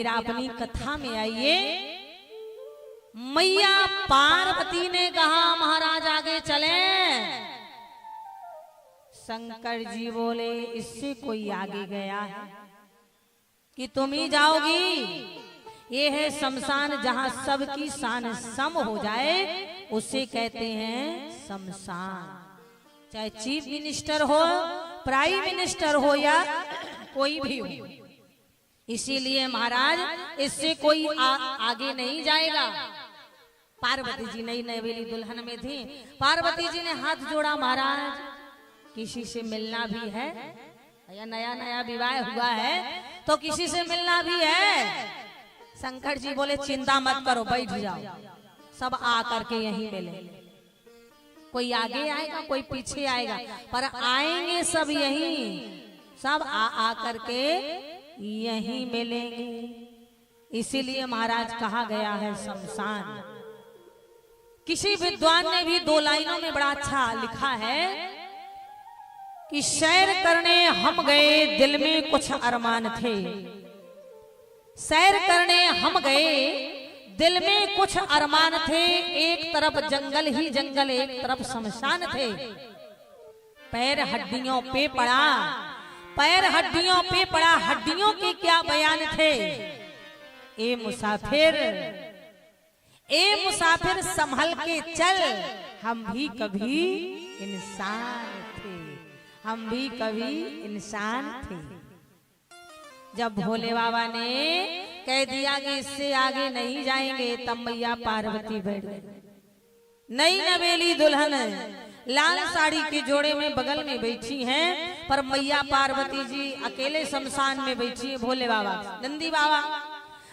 मेरा अपनी कथा में आइए। मैया पार्वती ने कहा महाराज आगे चले। शंकर जी बोले इससे कोई आगे गया है कि तुम ही जाओगी। ये है शमशान, जहां सबकी शान सम हो जाए उसे कहते हैं शमशान। चाहे चीफ मिनिस्टर हो, प्राइम मिनिस्टर हो या कोई भी हो। इसीलिए महाराज इससे कोई आगे नहीं जाएगा। पार्वती जी नई नवेली दुल्हन में थी। पार्वती जी ने हाथ जोड़ा, महाराज किसी से मिलना भी है या नया नया विवाह हुआ है तो किसी से मिलना भी है। शंकर जी बोले चिंता मत करो, बैठ जाओ, सब आ करके यहीं मिले। कोई आगे आएगा कोई पीछे आएगा, पर आएंगे सब यहीं, सब आ करके यहीं मिलेंगे। इसीलिए महाराज कहा गया है शमशान। किसी विद्वान ने भी 2 लाइनों में बड़ा अच्छा लिखा है कि सैर करने हम गए दिल में कुछ अरमान थे। सैर करने हम गए दिल में कुछ अरमान थे। एक तरफ जंगल ही जंगल, एक तरफ शमशान थे। पैर हड्डियों पे पड़ा, पैर हड्डियों पे पड़ा, हड्डियों के क्या बयान थे। ए मुसाफिर संभल के चल, हम भी कभी इंसान थे, हम भी कभी इंसान थे। जब भोले बाबा ने कह दिया कि इससे आगे नहीं जाएंगे, तब मैया पार्वती बैठ गई। नई नवेली दुल्हन लाल साड़ी के जोड़े में बगल में बैठी हैं, पर मैया पार्वती जी अकेले शमशान में बैठी है। भोले बाबा, नंदी बाबा,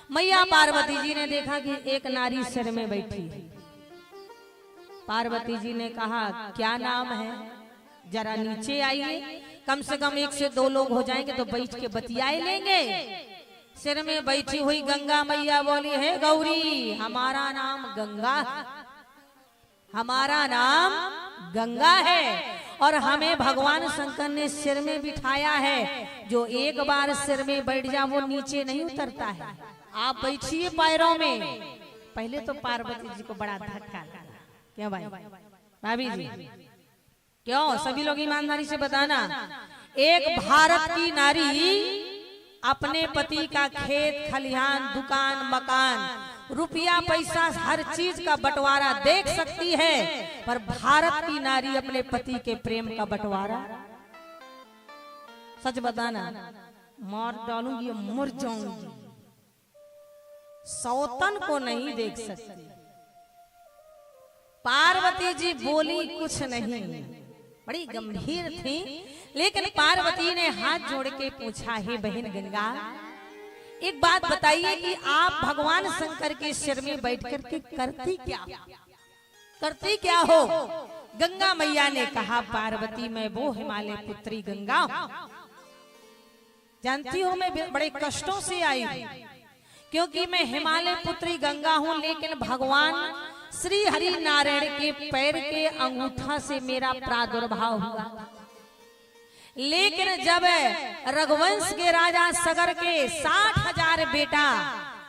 मैया पार्वती जी ने देखा कि एक नारी सिर में बैठी है। पार्वती जी ने कहा क्या नाम है, जरा नीचे आइए, कम से कम 1 से 2 लोग हो जाएंगे तो बैठ के बतियाए लेंगे। सिर में बैठी हुई गंगा मैया बोली है गौरी, हमारा नाम गंगा है, हमारा नाम गंगा है, और हमें भगवान शंकर ने सिर में बिठाया है। जो एक बार सिर में बैठ जा वो नीचे नहीं उतरता है। आप बैठिए पैरों में। पहले तो पार्वती जी को बड़ा धक्का लगा। क्यों भाई, भाभी जी क्यों? सभी लोग ईमानदारी से बताना। एक भारत की नारी अपने पति का खेत खलिहान, दुकान, मकान, रुपया पैसा, हर चीज का बंटवारा देख सकती है, पर भारत की नारी अपने पति के प्रेम का बंटवारा, सच बताना, मार डालूंगी, मर जाऊंगी, सौतन को नहीं देख सकती। पार्वती जी बोली कुछ नहीं, बड़ी गंभीर थी, लेकिन पार्वती ने हाथ जोड़ के पूछा, हे बहन गंगा, एक बात बताइए कि आप भगवान शंकर के सिर में बैठ करके करती क्या हो? गंगा मैया ने कहा, पार्वती मैं वो हिमालय पुत्री गंगा हूं। जानती हो मैं बड़े कष्टों से आई, क्योंकि मैं हिमालय पुत्री गंगा हूं, लेकिन भगवान श्री हरि नारायण के पैर के अंगूठा से मेरा प्रादुर्भाव हुआ। लेकिन जब रघुवंश के राजा सगर के 60,000 बेटा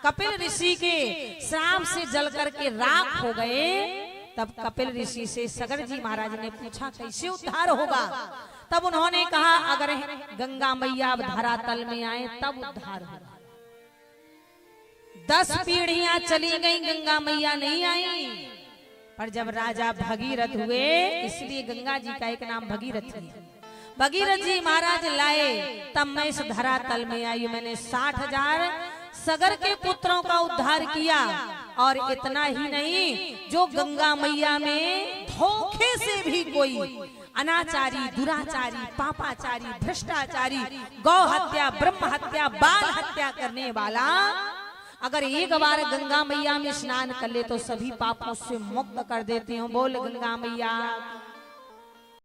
कपिल ऋषि के श्राप से जल करके राख हो गए, तब कपिल ऋषि से सगर जी महाराज ने पूछा कैसे उद्धार होगा? तब उन्होंने कहा अगर गंगा मैया धरातल में आए तब उद्धार होगा। 10 पीढ़ियां चली गई, गंगा मैया नहीं आई। पर जब राजा भगीरथ हुए, इसलिए गंगा जी का एक नाम भगीरथ है, भगीरथ जी महाराज लाए, तब मैं इस धरातल में आई। मैंने 60,000 सगर के पुत्रों का उद्धार किया, और इतना ही नहीं, जो गंगा मैया में धोखे से भी कोई अनाचारी, दुराचारी, पापाचारी, भ्रष्टाचारी, गौ हत्या, ब्रह्म हत्या, बाल हत्या करने वाला अगर एक बार गंगा मैया में स्नान कर ले तो सभी पापों से मुक्त कर देती हूँ। बोल गंगा मैया।